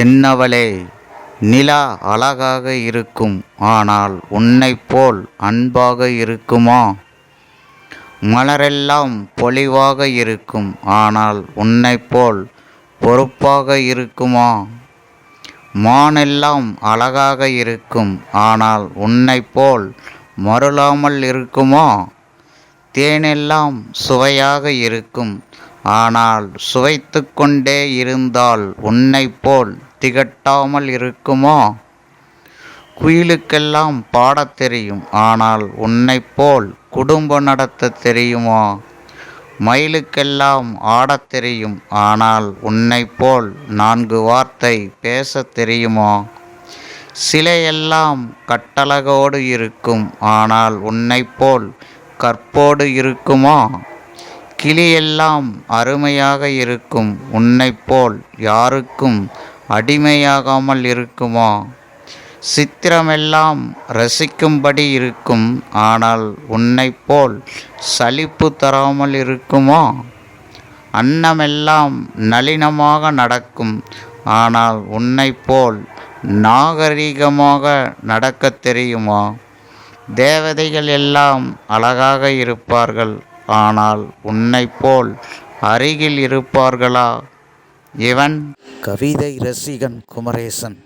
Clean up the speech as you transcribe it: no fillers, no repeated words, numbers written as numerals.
என்னவளே, நிலா அழகாக இருக்கும், ஆனால் உன்னைப் போல் அன்பாக இருக்குமா? மலரெல்லாம் பொலிவாக இருக்கும், ஆனால் உன்னைப் போல் பொறுப்பாக இருக்குமா? மானெல்லாம் அழகாக இருக்கும், ஆனால் உன்னைப் போல் மருளாமல் இருக்குமா? தேனெல்லாம் சுவையாக இருக்கும், ஆனால் சுவைத்து கொண்டே இருந்தால் உன்னைப் போல் திகட்டாமல் இருக்குமா? குயிலுக்கெல்லாம் பாடத் தெரியும், ஆனால் உன்னைப் போல் குடும்பம் நடத்த தெரியுமா? மயிலுக்கெல்லாம் ஆடத் தெரியும், ஆனால் உன்னைப் போல் 4 வார்த்தை பேசத் தெரியுமா? சிலையெல்லாம் கட்டழகோடு இருக்கும், ஆனால் உன்னைப் போல் கற்போடு இருக்குமா? கிளியெல்லாம் அருமையாக இருக்கும், உன்னைப் போல் யாருக்கும் அடிமையாகாமல் இருக்குமா? சித்திரமெல்லாம் ரசிக்கும்படி இருக்கும், ஆனால் உன்னைப் போல் சலிப்பு தராமல் இருக்குமா? அன்னமெல்லாம் நளினமாக நடக்கும், ஆனால் உன்னைப் போல் நாகரிகமாக நடக்கத் தெரியுமா? தேவதைகள் எல்லாம் அழகாக இருப்பார்கள், ஆனால் உன்னைப் போல் அருகில் இருப்பார்களா? இவன் கவிதை ரசிகன் குமரேசன்.